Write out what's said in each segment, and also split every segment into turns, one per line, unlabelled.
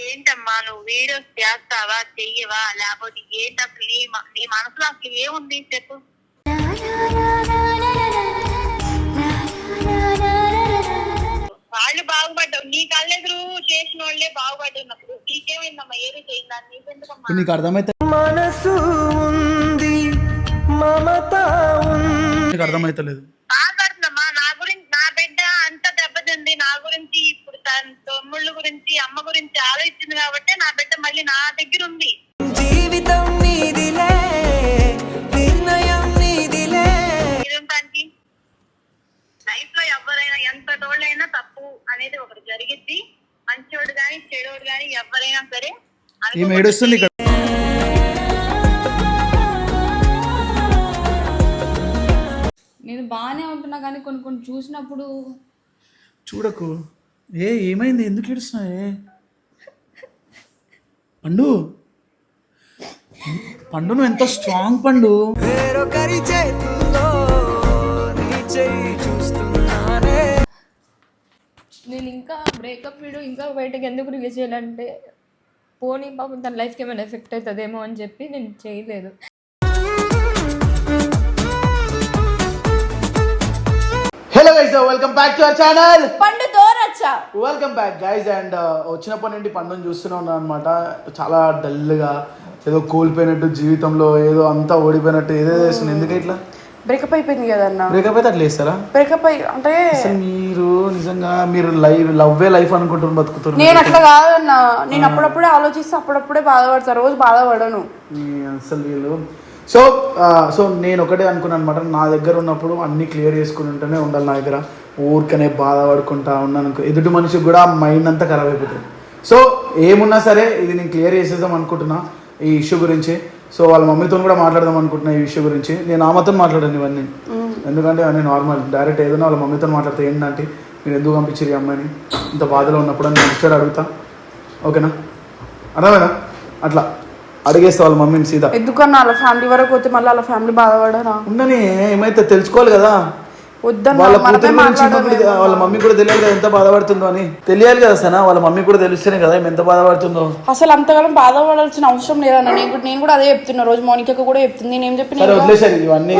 ఏంటమ్మా నువ్వు వీడియోస్ చేస్తావా చెయ్యవా లేకపోతే ఏంటి అసలు నీ మనసులో అసలు ఏముంది చెప్పు. వాళ్ళు బాగుపడ్డావు, నీ కళ్ళెదురు చేసిన వాళ్ళే బాగుపడ్డప్పుడు నీకేమైందమ్మా? ఏది చేయిందని నీకెందుకమ్మా?
నీకు అర్థమైతే మనసు ఉంది మమత నీకు అర్థమైతలేదు.
బాధపడుతుందమ్మా నా గురించి. నా బిడ్డ అంత దెబ్బతింది నా గురించి. ఇప్పుడు తన తమ్ముళ్ళ గురించి అమ్మ గురించి ఆలోచించింది కాబట్టి నా బిడ్డ మళ్ళీ నా దగ్గర ఉంది.
జీవితం నీదిలే నిర్ణయం నీదిలే.
దానికి లైఫ్ లో ఎవరైనా ఎంత తోళ్ళైనా తప్పు అనేది ఒకటి జరిగిద్ది. మంచోడు గాని చెడోడు గాని ఎవరైనా సరే
ఏడుస్తుంది.
నేను బాగానే ఉంటున్నా కానీ కొన్ని కొన్ని చూసినప్పుడు
చూడకు. ఏమైంది? ఎందుకు ఏడుస్తున్నావే? పండు పండు నువ్వు ఎంత స్ట్రాంగ్ పండు.
నేను ఇంకా బ్రేకప్ వీడియో ఇంకా బయటకు ఎందుకు రిలీజ్ చేయాలంటే పోనీ పాపం తన లైఫ్కి ఏమైనా ఎఫెక్ట్ అవుతుందేమో అని చెప్పి నేను చేయలేదు.
Hello guys, welcome back to our channel
పండు తోరచ్చా.
Welcome back guys. అండ్ వచ్చినప్పటి నుండి పండుని చూస్తూనే ఉన్నాను అనమాట. చాలా డల్గా ఏదో కోల్పోయినట్టు, జీవితంలో ఏదో అంతా ఓడిపోయినట్టు ఏదో చేస్తుంది. ఎందుకు ఇట్లా?
బ్రేకప్ అయిపోయింది కదన్నా.
బ్రేకప్ అయితే అట్లా చేస్తారా?
బ్రేకప్ అంటే
మీరు నిజంగా మీరు లవ్వే లైఫ్ అనుకుంటున్నారు, బతుకుతున్నారు.
నేను అట్లా కాదన్నా. నేను అప్పుడప్పుడే ఆలోచిస్తే అప్పుడప్పుడే బాధపడతా, రోజు బాధపడను
అసలు వీళ్ళు. సో నేను ఒకటే అనుకున్నాను అనమాట, నా దగ్గర ఉన్నప్పుడు అన్నీ క్లియర్ చేసుకుని ఉంటేనే ఉండాలి. నా దగ్గర ఊరికనే బాధపడుకుంటా ఉన్నాను అనుకో, ఎదుటి మనిషికి కూడా మైండ్ అంతా ఖరాబ్ అయిపోతుంది. సో ఏమున్నా సరే ఇది నేను క్లియర్ చేసేద్దాం అనుకుంటున్నా ఈ ఇష్యూ గురించి. సో వాళ్ళ మమ్మీతో కూడా మాట్లాడదాం అనుకుంటున్నా ఈ విషయం గురించి. నేను ఆమెతో మాట్లాడాను ఇవన్నీ, ఎందుకంటే అవన్నీ నార్మల్. డైరెక్ట్ ఏదైనా వాళ్ళ మమ్మీతో మాట్లాడితే ఏంటంటే మీరు ఎందుకు పంపించారు ఈ అమ్మాయిని ఇంత బాధలో ఉన్నప్పుడు అని నేను అడుగుతా. ఓకేనా? అర్థమైనా? అట్లా అడిగేస్తా వాళ్ళ మమ్మీని సీదా.
ఎందుకన్నా వాళ్ళ ఫ్యామిలీ వరకు పోతే మళ్ళీ వాళ్ళ ఫ్యామిలీ బాధపడరా?
ఉండని, ఏమైతే తెలుసుకోవాలి కదా. వాళ్ళ మమ్మీ కూడా తెలియాలి కదా ఎంత బాధపడుతుందో అని. తెలియాలి కదా సనా, వాళ్ళ మమ్మీ కూడా తెలిస్తేనే కదా ఎంత బాధపడుతుందో.
అసలు అంతకాలం బాధపడాల్సిన అవసరం లేదన్న. నేను కూడా అదే చెప్తున్నా, రోజు మౌనిక కూడా చెప్తుంది. నేను ఏం చెప్పిన
వదిలేసారు ఇవన్నీ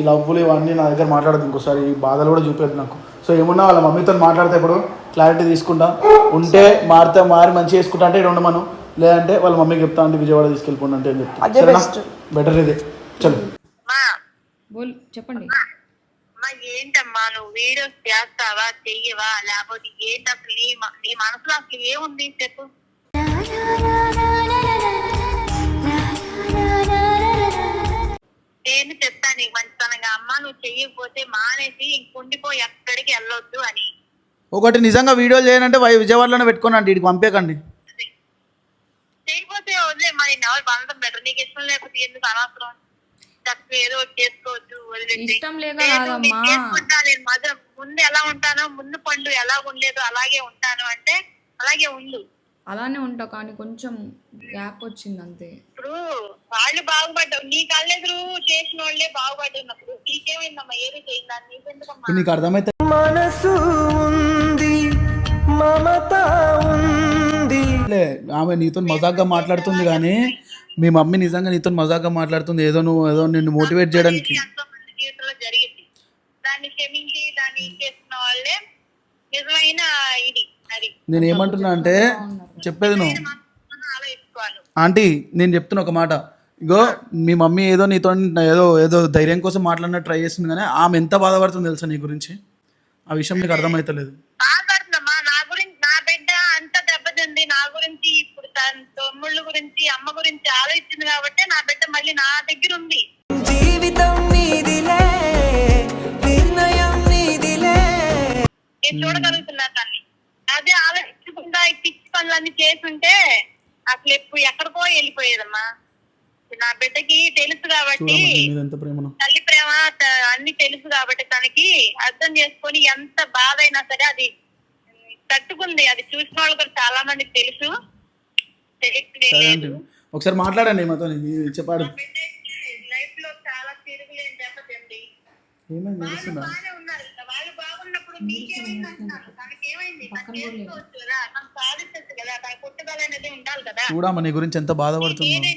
లవ్వులు ఇవన్నీ నా దగ్గర మాట్లాడదు. ఇంకోసారి ఈ బాధలు కూడా చూపేది నాకు. సో ఏమున్నా వాళ్ళ మమ్మీతో మాట్లాడితే ఇప్పుడు క్లారిటీ తీసుకుంటా. ఉంటే మారి మంచిగా చేసుకుంటా అంటే ఇక్కడ ఉండమను, లేదంటే వాళ్ళ మమ్మీకి చెప్తా అంటే విజయవాడ తీసుకెళ్ళిపోండి అంటే చెప్తా. బెటర్ ఇదే. చలో
చెప్పండి.
ఏంటమ్మా నువ్వు వీడియోస్ చేస్తావా చెయ్యవా లేకపోతే ఏంటి అసలు నీ మనసులో అసలు ఏముంది చెప్పు. నేను చెప్తాను నీకు మంచితనంగా, అమ్మా నువ్వు చెయ్యకపోతే మానేసి ఇంకుండిపోయి ఎక్కడికి వెళ్ళొద్దు అని.
ఒకటి నిజంగా వీడియోలు చేయనంటే విజయవాడలోనే పెట్టుకోనండి, ఇక్కడికి పంపేకండి.
చేయకపోతే వదిలే, మరి ఎవరు బంధం బెటర్. నీకు ఇష్టం లేకపోతే ఎందుకు అనవసరం? ఏదో చేసుకోవచ్చు, మాత్రం ముందు ఎలా ఉంటానో, ముందు పండు ఎలా ఉండేదో అలాగే ఉంటాను అంటే అలాగే ఉండు.
అలానే ఉంటావు కానీ కొంచెం గ్యాప్ వచ్చింది అంతే.
ఇప్పుడు వాళ్ళు బాగుపడ్డావు, నీ కళ్ళెదురు చేసిన వాళ్ళే బాగుపడ్డప్పుడు నీకేమైందమ్మా? ఏది చేయిందని నీకెందుకమ్మా?
నీకు అర్థమైతే మనసు ఉంది మమత ఉంది. ఆమె నీతో మజాక్గా మాట్లాడుతుంది కానీ మీ మమ్మీ నిజంగా నీతో మజాక్గా మాట్లాడుతుంది. ఏదో నిన్ను మోటివేట్ చేయడానికి.
జీవితంలో జరిగింది, దాన్ని క్షమించి దాన్ని చేస్తున్న వాళ్ళే నిజమైన ఇది. అది
నేను ఏమంటున్నా అంటే చెప్పేది నువ్వు ఆంటీ, నేను చెప్తున్నా ఒక మాట. ఇగో మీ మమ్మీ ఏదో నీతో ఏదో ధైర్యం కోసం మాట్లాడినట్టు ట్రై చేస్తుంది కానీ ఆమె ఎంత బాధపడుతుందో తెలుసా నీ గురించి? ఆ విషయం నీకు అర్థమైతలేదు.
బాధపడుతుందమ్మా నా గురించి. నా బిడ్డ అంత దెబ్బతింది నా గురించి. ఇప్పుడు తన తమ్ముళ్ళ గురించి అమ్మ గురించి ఆలోచించింది కాబట్టి నా బిడ్డ మళ్ళీ నా దగ్గర ఉంది.
జీవితం నీదిలే నిర్ణయం నీదిలే.
నేను చూడగలుగుతున్నా తన్ని. అదే ఆలోచించకుండా పిచ్చి పనులన్నీ చేసుంటే అసలు ఎప్పుడు ఎక్కడికో వెళ్ళిపోయేదమ్మా. నా బిడ్డకి తెలుసు కాబట్టి, తల్లి ప్రేమ అన్ని తెలుసు కాబట్టి తనకి అర్థం చేసుకొని ఎంత బాధ అయినా సరే అది తట్టుకుంది. అది చూసిన వాళ్ళు కూడా చాలా మందికి తెలుసు.
ఒకసారి మాట్లాడండి మాతో చెప్పాడు.
లైఫ్ లో చాలా తిరుగులేని దెబ్బతింది. బాగానే ఉన్నారు, వాళ్ళు బాగున్నప్పుడు నీకేమైంది అంటున్నారు. తనకేమైంది? తను చేసుకోవచ్చు కదా, తను సాధించచ్చు కదా. తన పుట్టుదల అనేది ఉండాలి కదా.
చూడమ్మా నీ గురించి ఎంత బాధపడుతుందో.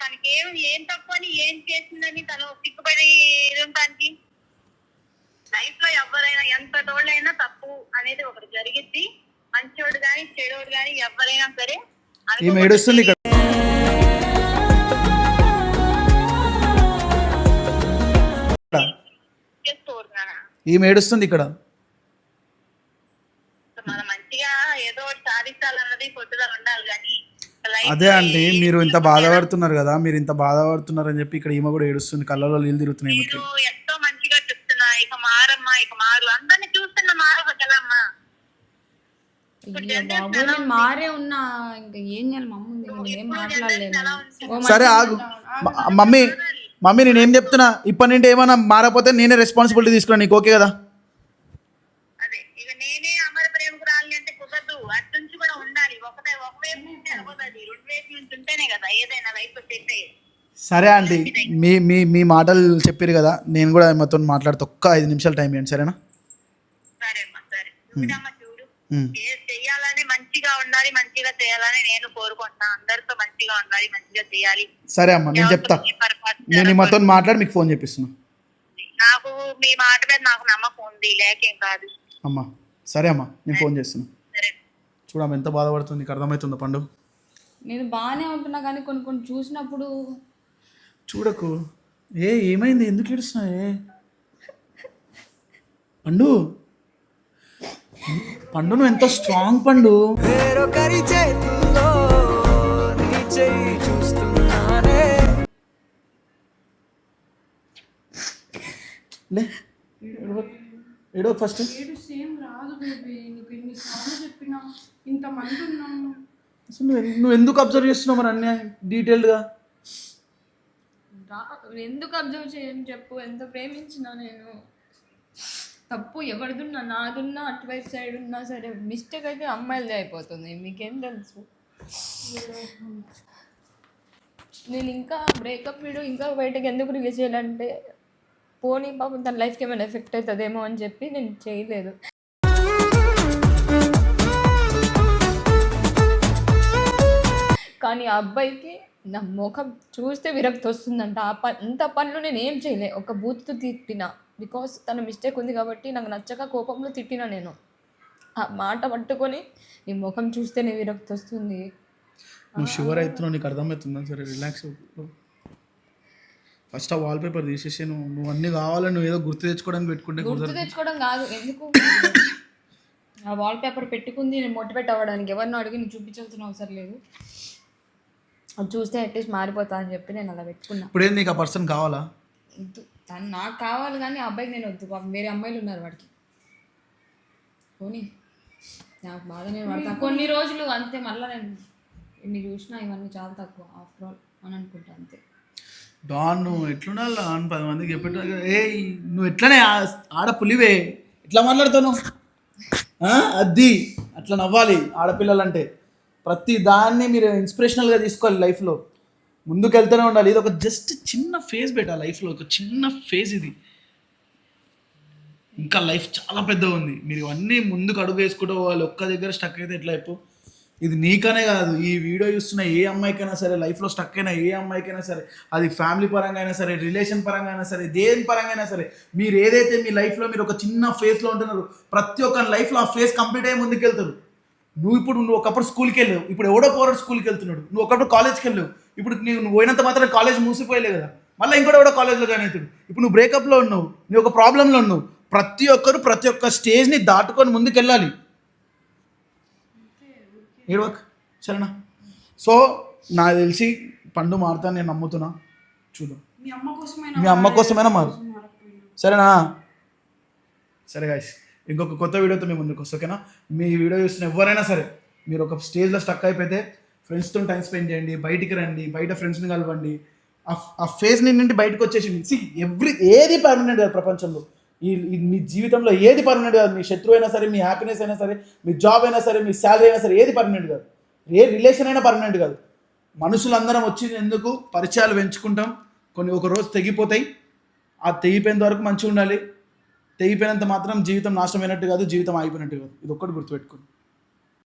తనకి ఏం తప్పు అని ఏం చేసిందని తను సిగ్గుపడి ఉండటానికి. లైఫ్ లో ఎవరైనా ఎంత తోళ్ళైనా తప్పు అనేది ఒకటి జరిగిద్ది. మంచోడు గాని చెడోడు గాని ఎవరైనా సరే
ఈమె ఏడుస్తుంది ఇక్కడ. ఈమె ఏడుస్తుంది ఇక్కడ.
మనం మంచిగా ఏదో ఒకటి సాధించాలన్నది పొట్టుదల ఉండాలి కానీ.
అదే అండి, మీరు ఇంత బాధపడుతున్నారు కదా, మీరు ఇంత బాధపడుతున్నారు అని చెప్పి ఇక్కడ ఈమె కూడా ఏడుస్తుంది, కళ్ళలో నీళ్ళు తిరుగుతున్నాయి.
మీరు ఎంతో మంచిగా చెప్తున్నా, ఇక మారమ్మా ఇక మారు, అందరిని చూస్తున్నా మారవగలమ్మా.
బాబు నేను మారే ఉన్నా, ఇంకా ఏం చేయాలి మా అమ్మ, ఏం మాట్లాడలేను.
సరే ఆగు మమ్మీ. మమ్మీ నేనేం చెప్తున్నా, ఇప్పటి నుండి ఏమైనా మారపోతే నేనే రెస్పాన్సిబిలిటీ తీసుకున్నాను, నీకు ఓకే కదా?
అదే ఇక నేనే అమర ప్రేమకురాలి అంటే కుదరదు. అటు నుంచి కూడా ఉండాలి. ఒకవైపు నుంచి అవ్వదు, రెండు వైపు నుంచి ఉంటేనే కదా ఏదైనా లైఫ్ సెట్ అయ్యేది.
సరే అండి, మీ మీ మీ మాటలు చెప్పారు కదా, నేను కూడా మొత్తం మాట్లాడుతూ ఒక్క 5 నిమిషాలు టైం ఇవ్వండి, సరేనా?
సరే అమ్మా, సరే. చూడమ్మా చూడు, చెయ్యాలని మంచిగా ఉండాలి, మంచిగా చేయాలని నేను కోరుకుంటున్నా. అందరితో మంచిగా ఉండాలి, మంచిగా చేయాలి.
సరే అమ్మా, నేను చెప్తా. నేను మాతో మాట్లాడి మీకు ఫోన్ చేపిస్తున్నా.
నాకు మీ మాట మీద నాకు నమ్మకం ఉంది, లేకేం కాదు
అమ్మా. సరే అమ్మా, నేను ఫోన్ చేస్తున్నా. చూడమ్మా ఎంత బాధపడుతుంది, నీకు అర్థమవుతుందా పండు?
నేను బాగానే ఉంటున్నా కానీ కొన్ని కొన్ని చూసినప్పుడు.
చూడకు. ఏమైంది, ఎందుకు ఏడుస్తున్నావే పండు? పండు నువ్వు ఎంత స్ట్రాంగ్ పండు. లే ఏడో ఫస్ట్.
సేమ్ రాదు బేబీ, నీకు ఎన్నిసార్లు చెప్పినా, ఇంతమంది ఉన్నాము.
అసలు నువ్వు ఎందుకు అబ్జర్వ్ చేస్తున్నావు మరి అన్నీ డీటెయిల్డ్గా?
ఎందుకు అబ్జర్వ్ చేయని చెప్పు, ఎంత ప్రేమించినా నేను. తప్పు ఎవరిదున్నా, నాదున్నా, అటువైపు సైడ్ ఉన్నా సరే, మిస్టేక్ అయితే అమ్మాయిలదే అయిపోతుంది. మీకేం తెలుసు? నేను ఇంకా బ్రేకప్ వీడియో ఇంకా బయటకు ఎందుకు రిలీజ్ చేయాలంటే, పోనీ పాపం తన లైఫ్కి ఏమైనా ఎఫెక్ట్ అవుతుందేమో అని చెప్పి నేను చేయలేదు. కానీ ఆ అబ్బాయికి నా ముఖం చూస్తే విరక్తి వస్తుందంట. అంత పనులు నేను ఏం చేయలే, ఒక బూత్తో తిట్టినా. బికాస్ తన మిస్టేక్ ఉంది కాబట్టి నాకు నచ్చక కోపంలో తిట్టినా. నేను ఆ మాట పట్టుకొని నీ ముఖం చూస్తేనే విరక్తి వస్తుంది.
నువ్వు షుగర్ అవుతున్నావు, నీకు అర్థమవుతుందా? సరే రిలాక్స్. ఫస్ట్ ఆ వాల్పేపర్ తీసేసి నువ్వు అన్నీ కావాలని నువ్వు ఏదో గుర్తు తెచ్చుకోవడానికి పెట్టుకుంటే.
గుర్తు తెచ్చుకోవడం కాదు, ఎందుకు ఆ వాల్పేపర్ పెట్టుకుంది నేను మోటివేట్ అవ్వడానికి. ఎవరిని అడిగి నేను చూపించాల్సిన అవసరం లేదు. అది చూస్తే అట్లీస్ట్ మారిపోతా అని చెప్పి నేను అలా పెట్టుకున్నా.
ఇప్పుడు ఏంది, నీకు ఆ పర్సన్ కావాలా?
వద్దు, తను నాకు కావాలి కానీ ఆ అబ్బాయికి నేను వద్దు. వేరే అమ్మాయిలు ఉన్నారు వాడికి. పోనీ నాకు బాధ, నేను పడతా కొన్ని రోజులు అంతే. మళ్ళీ నేను ఇన్ని చూసినా ఇవన్నీ చాలా తక్కువ ఆఫ్టర్ ఆల్ అని అనుకుంటా అంతే.
డాన్ నువ్వు ఎట్లుండాలి అని 10 మందికి చెప్పేట. నువ్వు ఎట్లనే ఆడపులివే, ఎట్లా మాట్లాడుతావు? అది అట్లా నవ్వాలి ఆడపిల్లలంటే. ప్రతి దాన్ని మీరు ఇన్స్పిరేషనల్గా తీసుకోవాలి లైఫ్లో, ముందుకు వెళ్తూనే ఉండాలి. ఇది ఒక జస్ట్ చిన్న ఫేజ్ పెట్టాలి లైఫ్లో, ఒక చిన్న ఫేజ్ ఇది. ఇంకా లైఫ్ చాలా పెద్దగా ఉంది. మీరు ఇవన్నీ ముందుకు అడుగు వేసుకుంటూ పోవాలి. ఒక్క దగ్గర స్టక్ అయితే ఎట్లా అయిపో. ఇది నీకనే కాదు, ఈ వీడియో చూస్తున్న ఏ అమ్మాయికైనా సరే, లైఫ్లో స్టక్ అయినా ఏ అమ్మాయికైనా సరే, అది ఫ్యామిలీ పరంగా అయినా సరే, రిలేషన్ పరంగా అయినా సరే, దేని పరంగా అయినా సరే, మీరు ఏదైతే మీ లైఫ్లో మీరు ఒక చిన్న ఫేజ్లో ఉంటున్నారు, ప్రతి ఒక్క లైఫ్లో ఆ ఫేజ్ కంప్లీట్ అయ్యి ముందుకు వెళ్తారు. నువ్వు ఒకప్పుడు స్కూల్కి వెళ్ళావు, ఇప్పుడు ఎవడో పోరాడు స్కూల్కి వెళ్తున్నాడు. నువ్వు ఒకప్పుడు కాలేజ్కి వెళ్ళావు, ఇప్పుడు నువ్వు పోయినంత మాత్రం కాలేజ్ మూసిపోయలే కదా, మళ్ళీ ఇంకోటి ఎవడో కాలేజ్లో జాయిన్ అవుతాడు. ఇప్పుడు నువ్వు బ్రేకప్లో ఉన్నావు, నువ్వు ఒక ప్రాబ్లంలో ఉన్నావు. ప్రతి ఒక్కరు ప్రతి ఒక్క స్టేజ్ని దాటుకొని ముందుకు వెళ్ళాలి. ఏడవక్ సరేనా? సో నాకు తెలిసి పండు మారుతాను నేను నమ్ముతున్నా. చూద్దాం, మీ అమ్మ కోసమైనా మారు, సరేనా? సరే గాయ్స్, ఇంకొక కొత్త వీడియోతో మేము ముందుకు వస్తాం, ఓకేనా? మీ వీడియో చూస్తున్న ఎవరైనా సరే, మీరు ఒక స్టేజ్లో స్టక్ అయిపోతే ఫ్రెండ్స్తో టైం స్పెండ్ చేయండి, బయటికి రండి, బయట ఫ్రెండ్స్ని కలవండి. ఆ ఫేజ్ నుండి బయటకు వచ్చేసి ఏది పర్మనెంట్ కాదు ప్రపంచంలో. మీ జీవితంలో ఏది పర్మనెంట్ కాదు. మీ శత్రువు అయినా సరే, మీ హ్యాపీనెస్ అయినా సరే, మీ జాబ్ అయినా సరే, మీ శాలరీ అయినా సరే, ఏది పర్మనెంట్ కాదు. ఏ రిలేషన్ అయినా పర్మనెంట్ కాదు. మనుషులందరం వచ్చి ఎందుకు పరిచయాలు పెంచుకుంటాం, కొన్ని ఒక రోజు తెగిపోతాయి. ఆ తెగిపోయేంత వరకు మంచిగా ఉండాలి. తెగిపోయినంత మాత్రం జీవితం నాశనం అయినట్టు కాదు, జీవితం ఆగిపోయినట్టు కాదు. ఇది ఒక్కటి గుర్తుపెట్టుకోండి.